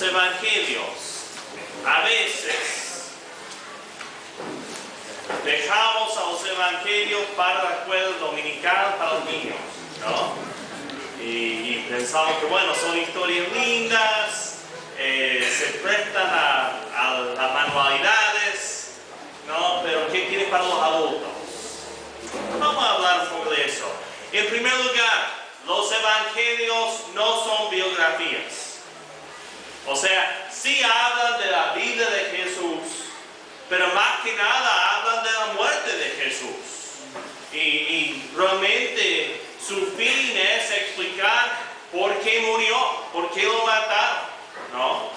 los evangelios, a veces dejamos a los evangelios para la escuela dominical para los niños, ¿no? Y pensamos que, bueno, son historias lindas, se prestan a manualidades, ¿no? Pero ¿qué tiene para los adultos? Vamos a hablar un poco de eso. En primer lugar, los evangelios no son biografías. O sea, sí hablan de la vida de Jesús, pero más que nada hablan de la muerte de Jesús. Y realmente su fin es explicar por qué murió, por qué lo mataron, ¿no?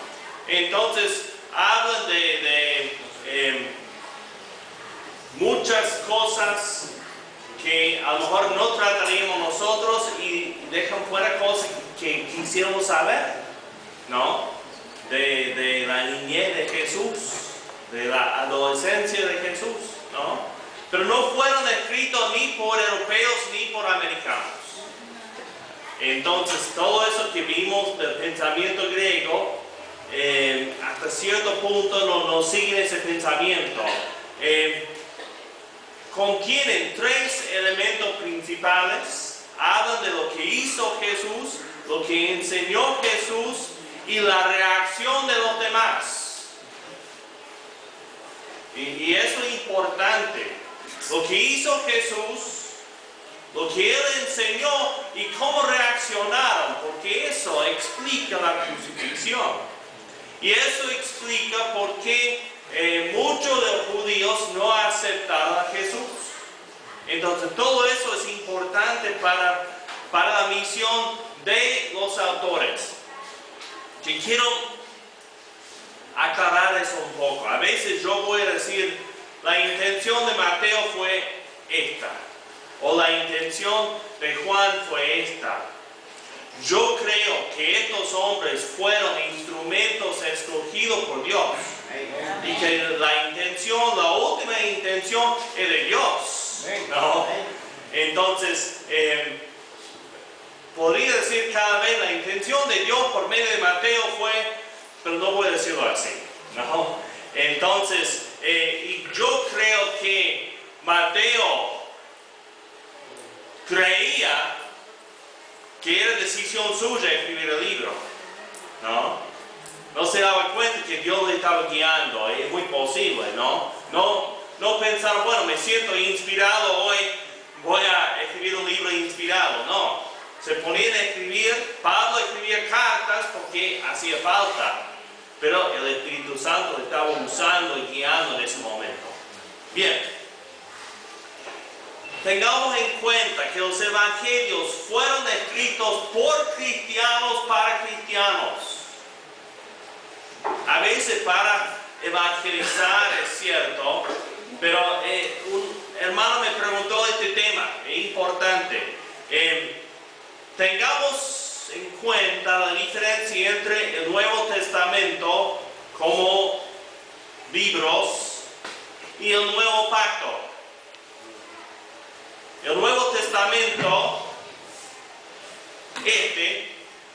Entonces, hablan de muchas cosas que a lo mejor no trataríamos nosotros y dejan fuera cosas que quisiéramos saber, ¿no? De la niñez de Jesús, de la adolescencia de Jesús, ¿no? Pero no fueron escritos ni por europeos ni por americanos. Entonces, todo eso que vimos del pensamiento griego, hasta cierto punto no siguen ese pensamiento. Contienen tres elementos principales. Hablan de lo que hizo Jesús, lo que enseñó Jesús y la reacción de los demás. Y eso es importante. Lo que hizo Jesús, lo que Él enseñó y cómo reaccionaron, porque eso explica la crucifixión. Y eso explica por qué muchos de los judíos no aceptaron a Jesús. Entonces todo eso es importante para la misión de los autores. Que quiero aclarar eso un poco. A veces yo voy a decir, la intención de Mateo fue esta, o la intención de Juan fue esta. Yo creo que estos hombres fueron instrumentos escogidos por Dios. Y que la intención, la última intención es de Dios, ¿no? Entonces, podría decir cada vez la intención de Dios por medio de Mateo fue, pero no voy a decirlo así, ¿no? Entonces, y yo creo que Mateo creía que era decisión suya escribir el libro, ¿no? No se daba cuenta que Dios le estaba guiando, es muy posible, ¿no? No pensar, bueno, me siento inspirado hoy, voy a escribir un libro inspirado, no. Se ponían a escribir, Pablo escribía cartas porque hacía falta, pero el Espíritu Santo le estaba usando y guiando en ese momento. Bien, tengamos en cuenta que los evangelios fueron escritos por cristianos para cristianos. A veces para evangelizar, es cierto, pero un hermano me preguntó este tema, es importante. Tengamos en cuenta la diferencia entre el Nuevo Testamento como libros y el Nuevo Pacto. El Nuevo Testamento,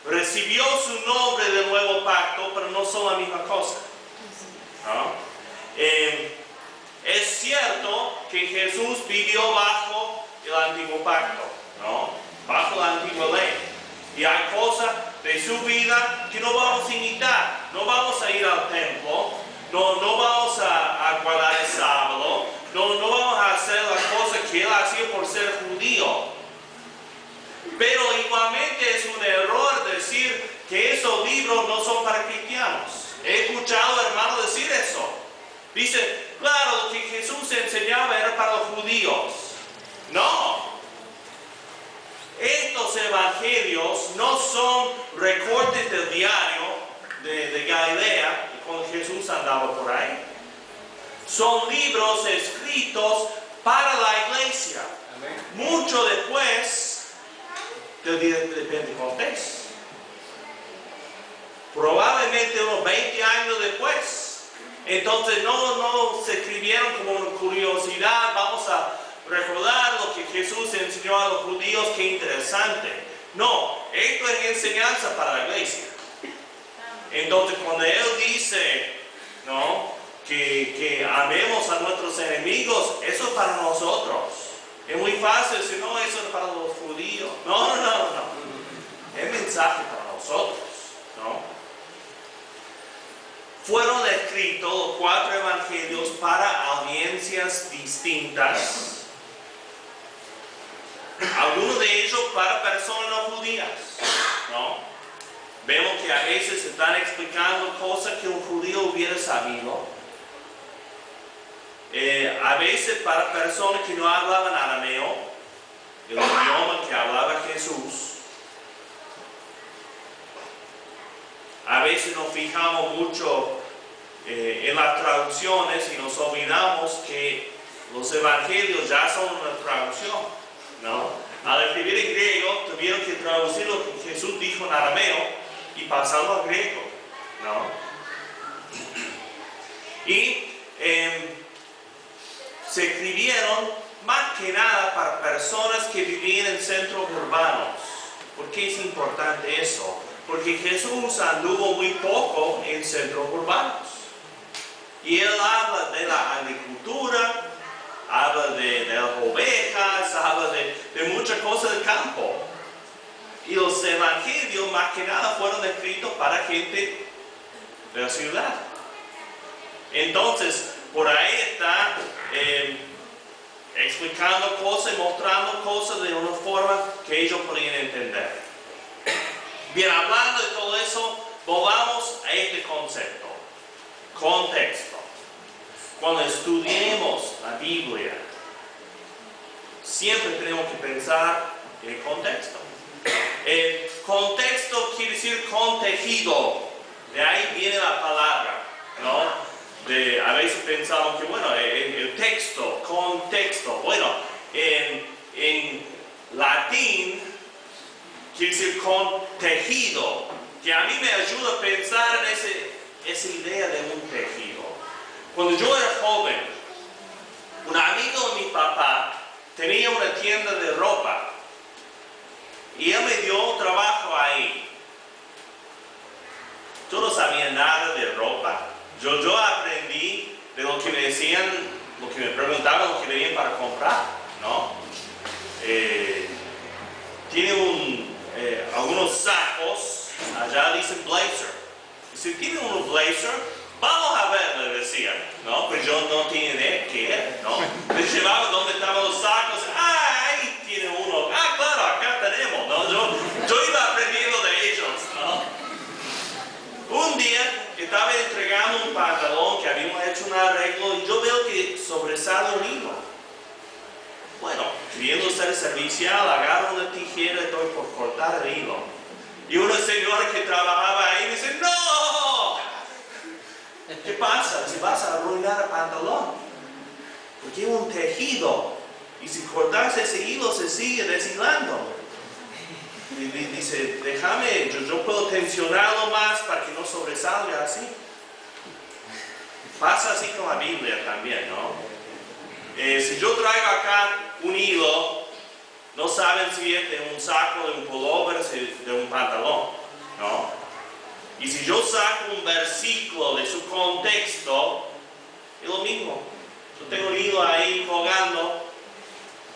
recibió su nombre del Nuevo Pacto, pero no son la misma cosa, ¿no? Es cierto que Jesús vivió bajo el Antiguo Pacto, ¿no? Bajo la antigua ley. Y hay cosas de su vida que no vamos a imitar. No vamos a ir al templo, no vamos a guardar el sábado, no vamos a hacer las cosas que él hacía por ser judío. Pero igualmente es un error decir que esos libros no son para cristianos. He escuchado hermanos decir eso. Dice, claro, lo que Jesús enseñaba era para los judíos. No. Estos evangelios no son recortes del diario de Galilea, cuando Jesús andaba por ahí. Son libros escritos para la iglesia. Amén. Mucho después del día de Pentecostés. Probablemente unos 20 años después. Entonces no se escribieron como una curiosidad, vamos a recordar lo que Jesús enseñó a los judíos, qué interesante. No, esto es enseñanza para la iglesia. Entonces, Entonces cuando Él dice, ¿no?, que amemos a nuestros enemigos, eso es para nosotros. Es muy fácil decir, no, eso es para los judíos. No. Es mensaje para nosotros, ¿no? Fueron escritos los 4 evangelios para audiencias distintas. Algunos de ellos para personas no judías, ¿no? Vemos que a veces están explicando cosas que un judío hubiera sabido. A veces para personas que no hablaban arameo, el idioma que hablaba Jesús. A veces nos fijamos mucho en las traducciones y nos olvidamos que los evangelios ya son una traducción, ¿no? Al escribir en griego tuvieron que traducir lo que Jesús dijo en arameo y pasarlo al griego, ¿no? Y se escribieron más que nada para personas que vivían en centros urbanos. ¿Por qué es importante eso? Porque Jesús anduvo muy poco en centros urbanos. Y Él habla de la agricultura, habla de las ovejas, habla de muchas cosas del campo. Y los evangelios más que nada fueron escritos para gente de la ciudad. Entonces, por ahí está explicando cosas y mostrando cosas de una forma que ellos podían entender. Bien, hablando de todo eso, volvamos a este concepto, contexto. Cuando estudiemos la Biblia, siempre tenemos que pensar en el contexto. El contexto quiere decir contejido, de ahí viene la palabra, ¿no? A veces pensamos que, bueno, el texto, contexto, bueno, en latín quiere decir contejido, que a mí me ayuda a pensar en esa idea de un tejido. Cuando yo era joven, un amigo de mi papá tenía una tienda de ropa y él me dio un trabajo ahí. Yo no sabía nada de ropa. Yo aprendí de lo que me decían, lo que me preguntaban, lo que venían para comprar, ¿no? Tiene algunos sacos, allá dicen blazer. Y si tiene unos blazer, vamos a ver, le decían, ¿no? Pero yo no tenía idea qué era, ¿no? Me llevaba donde estaban los sacos, ahí tiene uno, claro, acá tenemos, ¿no? Yo iba aprendiendo de ellos, ¿no? Un día estaba entregando un pantalón que habíamos hecho un arreglo y yo veo que sobresale un hilo. Bueno, queriendo ser servicial, agarro una tijera y estoy por cortar el hilo. Y una señora que trabajaba ahí me dice, ¡no! ¿Qué pasa? Si vas a arruinar el pantalón. Porque es un tejido. Y si cortas ese hilo se sigue deshilando. Y dice, déjame, yo puedo tensionarlo más para que no sobresalga así. Pasa así con la Biblia también, ¿no? Si yo traigo acá un hilo, no saben si es de un saco, de un pullover, de un pantalón, ¿no? Y si yo saco un versículo de su contexto, es lo mismo. Yo tengo un hilo ahí colgando.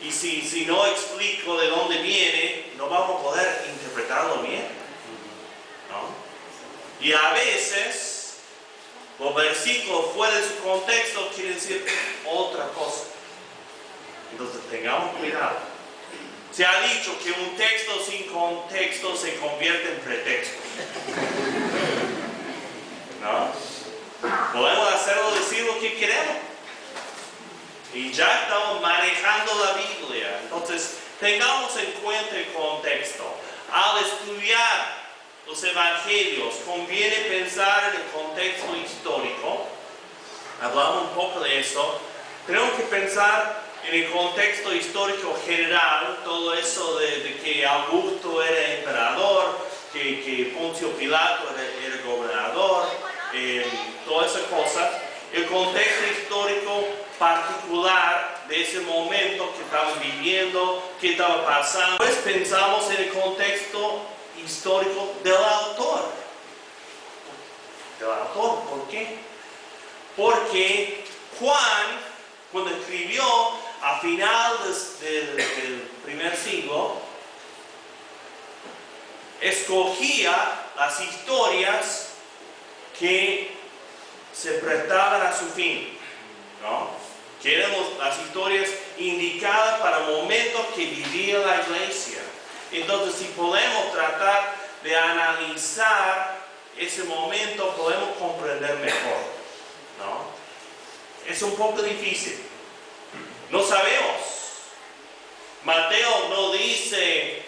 Y si no explico de dónde viene, no vamos a poder interpretarlo bien, ¿no? Y a veces, los versículos fuera de su contexto quieren decir otra cosa. Entonces, tengamos cuidado. Se ha dicho que un texto sin contexto se convierte en pretexto, ¿no? Podemos hacerlo decir lo que queremos. Y ya estamos manejando la Biblia. Entonces, tengamos en cuenta el contexto. Al estudiar los evangelios, conviene pensar en el contexto histórico. Hablamos un poco de eso. Tenemos que pensar en el contexto histórico general. Todo eso de que Augusto era emperador, que Poncio Pilato era gobernador, todas esas cosas. El contexto histórico particular de ese momento que estaban viviendo, que estaba pasando. Pues pensamos en el contexto histórico del autor. ¿Por qué? Porque Juan, cuando escribió a final del primer siglo, escogía las historias que se prestaban a su fin, ¿no? Que eran las historias indicadas para el momento que vivía la iglesia. Entonces, si podemos tratar de analizar ese momento, podemos comprender mejor, ¿no? Es un poco difícil. No sabemos. Mateo no dice,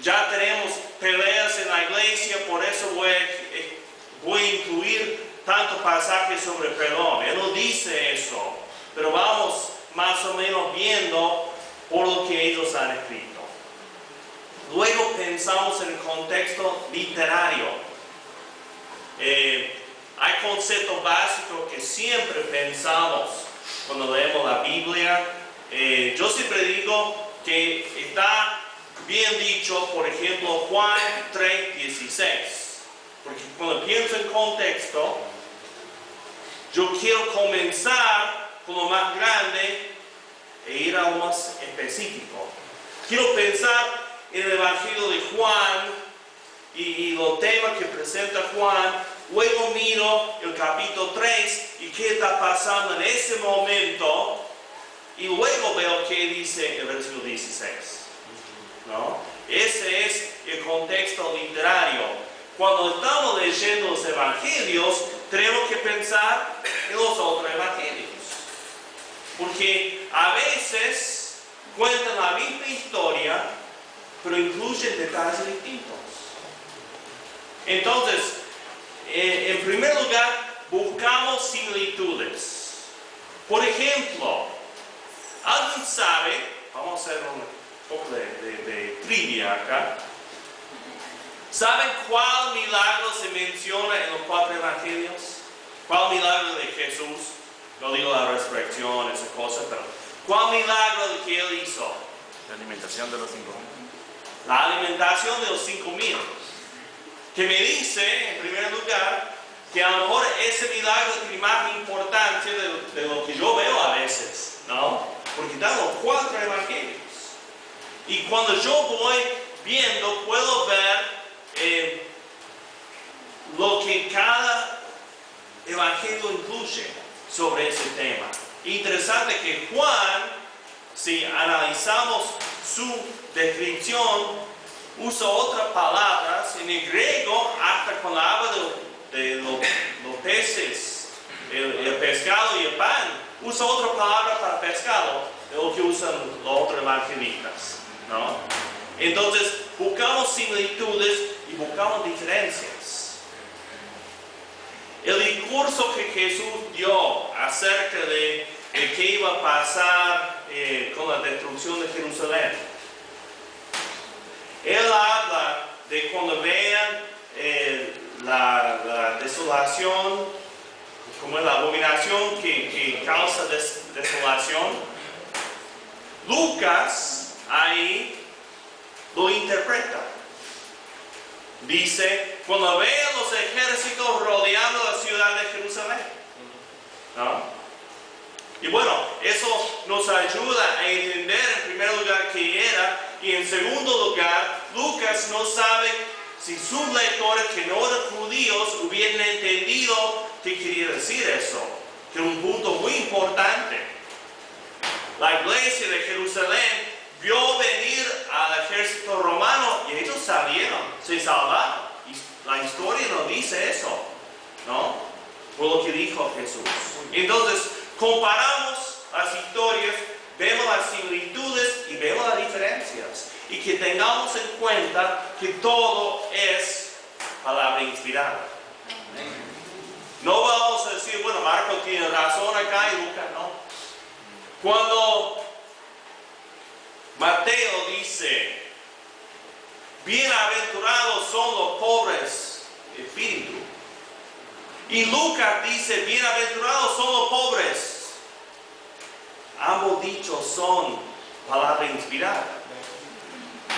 ya tenemos peleas en la iglesia, por eso voy a incluir tantos pasajes sobre perdón. Él no dice eso, pero vamos más o menos viendo por lo que ellos han escrito. Luego pensamos en el contexto literario. Hay conceptos básicos que siempre pensamos cuando leemos la Biblia. Yo siempre digo que está bien dicho, por ejemplo, Juan 3:16. Porque cuando pienso en contexto, yo quiero comenzar con lo más grande e ir a lo más específico. Quiero pensar en el Evangelio de Juan y los temas que presenta Juan. Luego miro el capítulo 3 y qué está pasando en ese momento. Y luego veo qué dice el versículo 16. ¿No? Ese es el contexto literario. Cuando estamos leyendo los evangelios, tenemos que pensar en los otros evangelios. Porque a veces cuentan la misma historia, pero incluyen detalles distintos. Entonces, en primer lugar, buscamos similitudes. Por ejemplo, ¿alguien sabe? Vamos a hacer un poco de trivia acá. ¿Saben cuál milagro se menciona en los 4 evangelios? ¿Cuál milagro de Jesús? No digo la resurrección, esa cosa, pero ¿cuál milagro de que él hizo? La alimentación de los 5.000. La alimentación de los 5.000. Que me dice, en primer lugar, que a lo mejor ese milagro tiene más importancia de lo que yo veo a veces, ¿no? Porque están los 4 evangelios. Y cuando yo voy viendo, puedo ver lo que cada evangelio incluye sobre ese tema. Interesante que Juan, si analizamos su descripción, usa otras palabras en el griego hasta cuando habla de los peces, el pescado y el pan. Usa otra palabra para pescado de lo que usan los otros evangelistas, ¿no? Entonces buscamos similitudes y buscamos diferencias. El discurso que Jesús dio acerca de qué iba a pasar con la destrucción de Jerusalén. Él habla de cuando vean la desolación, como la abominación que causa desolación. Lucas ahí lo interpreta. Dice, cuando vean los ejércitos rodeando la ciudad de Jerusalén, ¿no? Y bueno, eso nos ayuda a entender en primer lugar qué era, y en segundo lugar, Lucas no sabe si sus lectores que no eran judíos hubieran entendido qué quería decir eso, que es un punto muy importante. La iglesia de Jerusalén vio venir al ejército romano y ellos salieron, se salvaron. Y la historia nos dice eso, ¿no? Por lo que dijo Jesús. Entonces, comparamos las historias, vemos las similitudes y vemos las diferencias. Y que tengamos en cuenta que todo es palabra inspirada. No vamos a decir, bueno, Marco tiene razón acá y Lucas no. Cuando Mateo dice, bienaventurados son los pobres de espíritu, y Lucas dice, bienaventurados son los pobres, ambos dichos son palabra inspirada.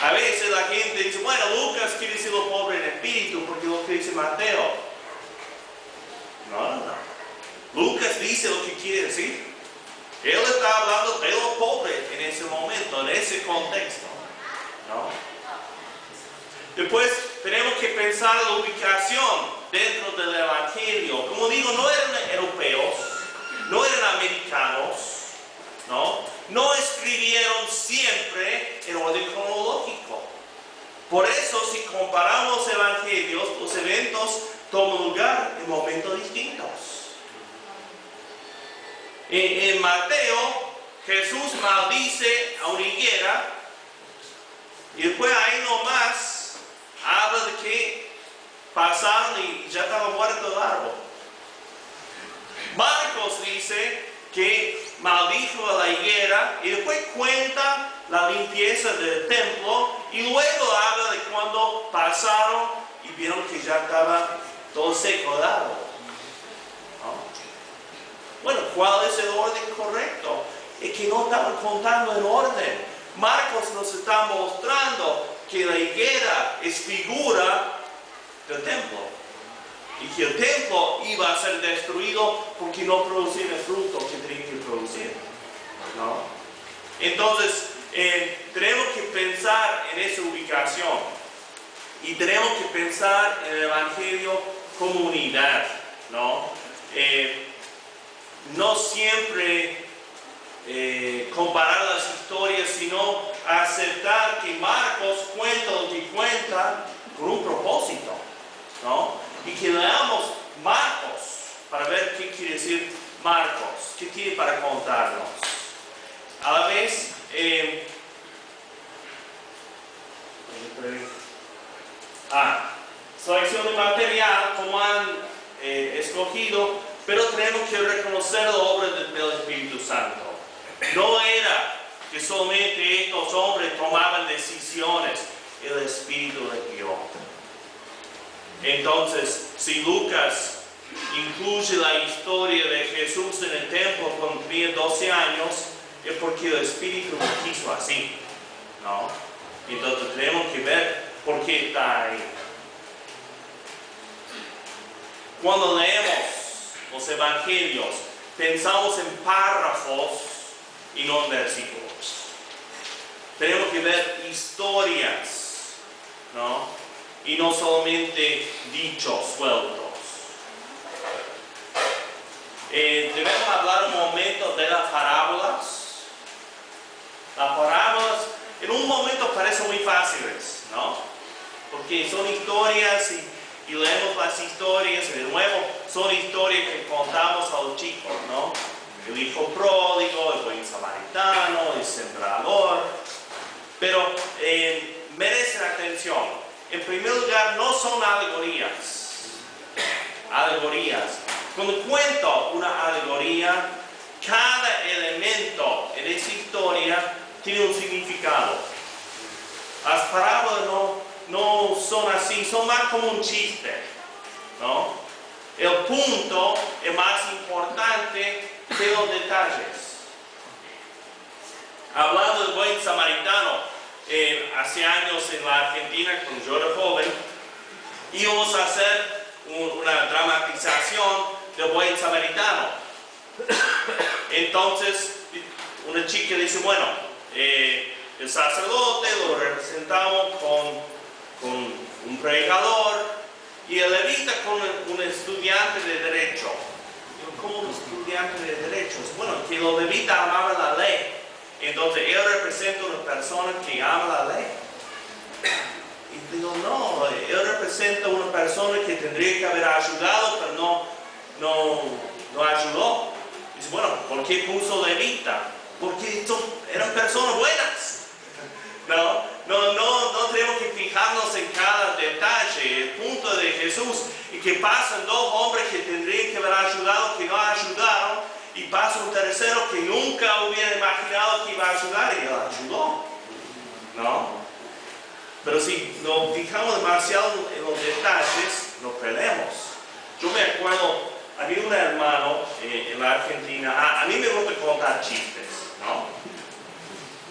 A veces la gente dice, bueno, Lucas quiere decir los pobres en espíritu porque es lo que dice Mateo. Lucas dice lo que quiere decir. Él está hablando de los pobres en ese momento, en ese contexto, ¿no? Después tenemos que pensar en la ubicación dentro del Evangelio. Como digo, no eran europeos, no eran americanos, ¿no? No escribieron siempre en orden cronológico. Por eso, si comparamos los evangelios, los eventos toman lugar en momentos distintos. En Mateo, Jesús maldice a una higuera y después ahí nomás habla de que pasaron y ya estaba muerto el árbol. Marcos dice que maldijo a la higuera y después cuenta la limpieza del templo y luego habla de cuando pasaron y vieron que ya estaba todo seco el árbol. ¿No? Bueno, ¿cuál es el orden correcto? Es que no estaban contando en orden. Marcos nos está mostrando que la higuera es figura del templo y que el templo iba a ser destruido porque no producían el fruto que tenían que producir, ¿no? Entonces tenemos que pensar en esa ubicación y tenemos que pensar en el Evangelio como unidad, ¿no? No siempre comparar las historias, sino aceptar que Marcos cuenta lo que cuenta con un propósito, ¿no? Y que leamos Marcos para ver qué quiere decir Marcos, qué tiene para contarnos. A la vez, selección de material, como han escogido, pero tenemos que reconocer la obra del Espíritu Santo. No era que solamente estos hombres tomaban decisiones, el Espíritu les guió. Entonces, si Lucas incluye la historia de Jesús en el templo cuando tenía 12 años, es porque el Espíritu lo quiso así, ¿no? Entonces tenemos que ver por qué está ahí. Cuando leemos los evangelios, pensamos en párrafos y no en versículos. Tenemos que ver historias, ¿no? Y no solamente dichos sueltos. Debemos hablar un momento de las parábolas. Las parábolas en un momento parecen muy fáciles, ¿no? Porque son historias y leemos las historias y de nuevo son historias que contamos a los chicos, ¿no? El hijo pródigo, el buen samaritano, el sembrador. Pero merecen atención. En primer lugar, no son alegorías. Alegorías. Cuando cuento una alegoría, cada elemento en esa historia tiene un significado. Las parábolas no son así, son más como un chiste, ¿no? El punto es más importante que los detalles. Hablando del buen samaritano, hace años en la Argentina, cuando yo era joven, íbamos a hacer una dramatización del buen samaritano. Entonces, una chica dice, bueno, el sacerdote lo representamos con un predicador y el levita con un estudiante de derecho. ¿Cómo un estudiante de derechos? Bueno, que los levitas amaban la ley. Entonces, él representa a una persona que ama la ley. Y digo, no, él representa a una persona que tendría que haber ayudado, pero no ayudó. Dice, bueno, ¿por qué puso levita? Porque eran personas buenas. No tenemos que fijarnos en cada detalle. El punto de Jesús y que pasan dos hombres que tendrían que haber ayudado, que no ayudaron. Y pasa un tercero que nunca hubiera imaginado que iba a ayudar y él ayudó, ¿no? Pero si nos fijamos demasiado en los detalles, nos perdemos. Yo me acuerdo, había un hermano en la Argentina, a mí me gusta contar chistes, ¿no?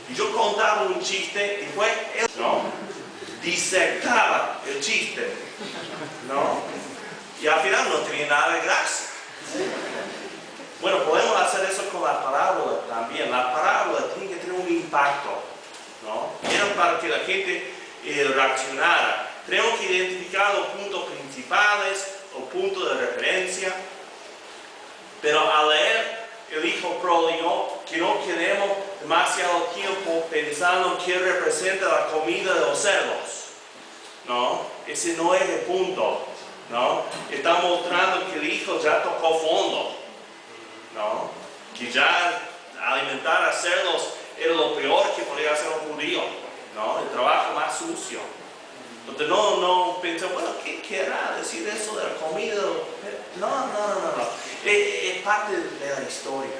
Y yo contaba un chiste y después él, ¿no? Disectaba el chiste, ¿no? Y al final no tenía nada de gracia. impacto, ¿no? Eran para que la gente reaccionara. Tenemos que identificar los puntos principales, los puntos de referencia, pero al leer el hijo pródigo, que no quedemos demasiado tiempo pensando qué representa la comida de los cerdos, ¿no? Ese no es el punto, ¿no? Está mostrando que el hijo ya tocó fondo, ¿no? Que ya alimentar a cerdos era lo peor que podía hacer un judío, ¿no? El trabajo más sucio. Entonces no pensé, bueno, ¿qué querrá decir eso de la comida? No. Es parte de la historia.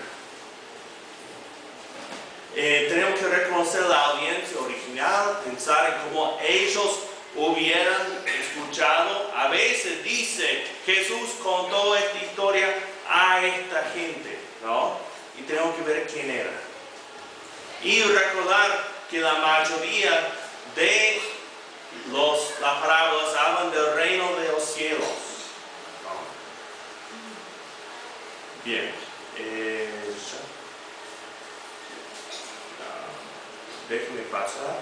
Tenemos que reconocer la audiencia original, pensar en cómo ellos hubieran escuchado. A veces dice, Jesús contó esta historia a esta gente, ¿no? Y tenemos que ver quién era. Y recordar que la mayoría de las parábolas hablan del reino de los cielos, ¿no? Bien. Déjenme pasar.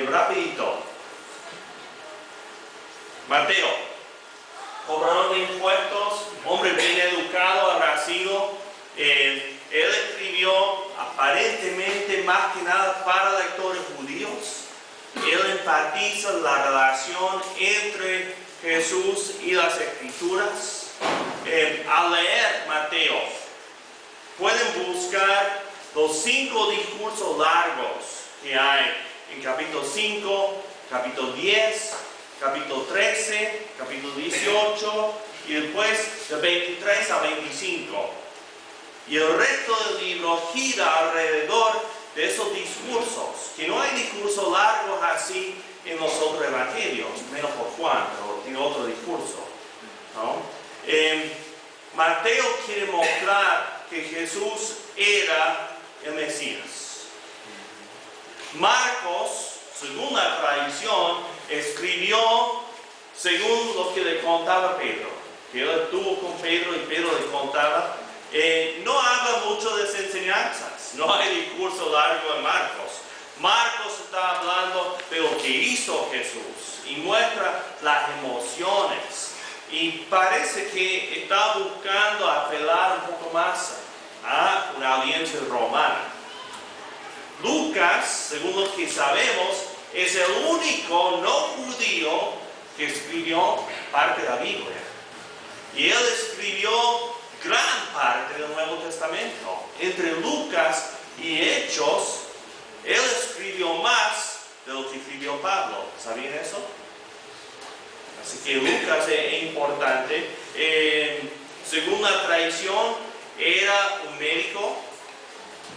Rapidito. Mateo, cobrador de impuestos, hombre bien educado, habrá sido. Él escribió aparentemente más que nada para lectores judíos. Él enfatiza la relación entre Jesús y las Escrituras. Al leer Mateo, pueden buscar los 5 discursos largos que hay en capítulo 5, capítulo 10, capítulo 13, capítulo 18 y después de 23 a 25. Y el resto del libro gira alrededor de esos discursos, que no hay discursos largos así en los otros evangelios, menos por Juan, pero tiene otro discurso, ¿no? Mateo quiere mostrar que Jesús era el Mesías. Marcos, según la tradición, escribió según lo que le contaba Pedro, que él estuvo con Pedro y Pedro le contaba. No habla mucho de esas enseñanzas, no hay discurso largo en Marcos. Marcos está hablando de lo que hizo Jesús y muestra las emociones. Y parece que está buscando apelar un poco más a una audiencia romana. Lucas, según lo que sabemos, es el único no judío que escribió parte de la Biblia. Y él escribió gran parte del Nuevo Testamento. Entre Lucas y Hechos, él escribió más de lo que escribió Pablo. ¿Sabían eso? Así que Lucas es importante. Según la tradición, era un médico.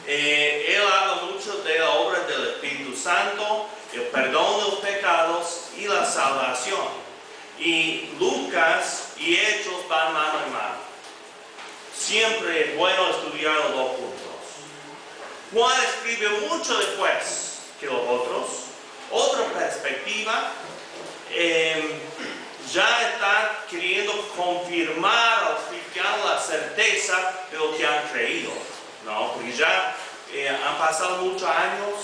Él habla mucho de la obra del Espíritu Santo, el perdón de los pecados y la salvación. Y Lucas y Hechos van mano en mano. Siempre es bueno estudiar los dos puntos. Juan escribe mucho después que los otros. Otra perspectiva. Ya está queriendo confirmar a los cristianos la certeza de lo que han creído, ¿no? Porque ya han pasado muchos años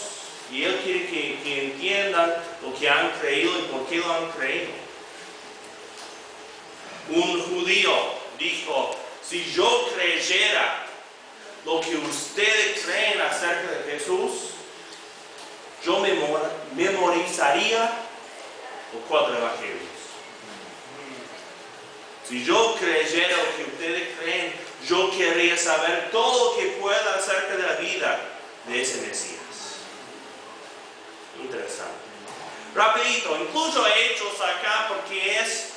y él quiere que entiendan lo que han creído y por qué lo han creído. Un judío dijo, si yo creyera lo que ustedes creen acerca de Jesús, yo memorizaría los 4 evangelios. Si yo creyera lo que ustedes creen, yo querría saber todo lo que pueda acerca de la vida de ese Mesías. Interesante. Rapidito, incluyo Hechos acá porque es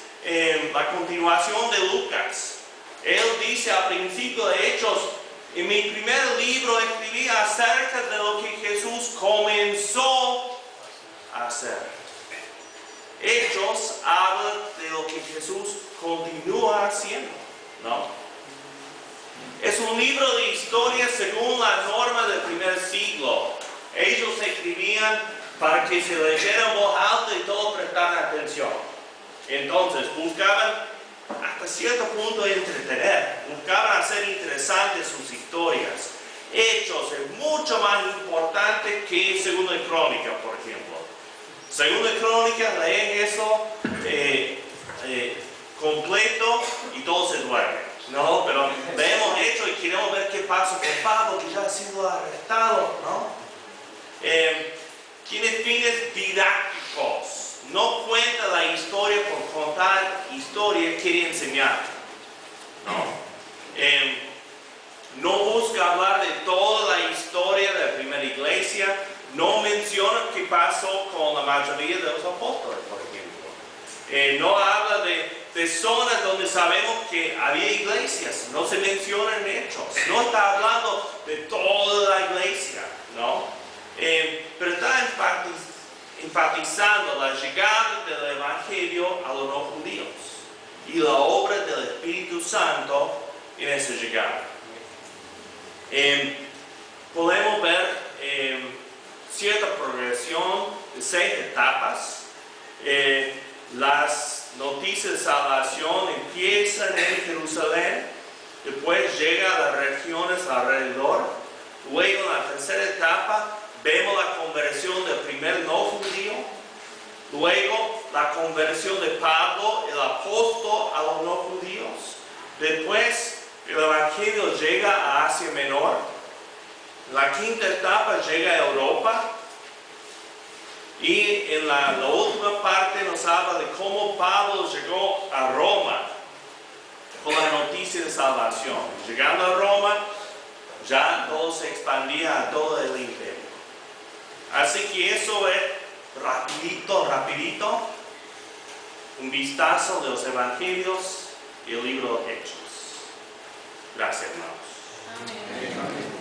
la continuación de Lucas. Él dice al principio de Hechos, en mi primer libro escribí acerca de lo que Jesús comenzó a hacer. Hechos habla de lo que Jesús continúa haciendo, ¿no? Es un libro de historia según la norma del primer siglo. Ellos escribían para que se leyera en voz alta y todos prestaran atención. Entonces buscaban hasta cierto punto entretener, buscaban hacer interesantes sus historias. Hechos es mucho más importante que Segunda de Crónicas, por ejemplo. Segunda de Crónicas, leen eso completo y todo se duerme, ¿no? Pero leemos Hechos y queremos ver qué pasa con Pablo, que ya ha sido arrestado, ¿no? Tiene fines didácticos. No cuenta la historia por contar historia, quiere enseñar, ¿no? No busca hablar de toda la historia de la primera iglesia. No menciona qué pasó con la mayoría de los apóstoles, por ejemplo. No habla de zonas donde sabemos que había iglesias. No se menciona en Hechos. No está hablando de toda la iglesia, ¿no? Pero está enfatizando la llegada del Evangelio a los no judíos y la obra del Espíritu Santo en esa llegada. Podemos ver cierta progresión de 6 etapas. Las noticias de salvación empiezan en Jerusalén, después llega a las regiones alrededor. Luego, en la tercera etapa, vemos la conversión del primer no judío. Luego, la conversión de Pablo, el apóstol, a los no judíos. Después, el Evangelio llega a Asia Menor. La quinta etapa llega a Europa. Y en la última parte nos habla de cómo Pablo llegó a Roma con la noticia de salvación. Llegando a Roma, ya todo se expandía a todo el imperio. Así que eso es rapidito, un vistazo de los evangelios y el libro de Hechos. Gracias, hermanos. Amén.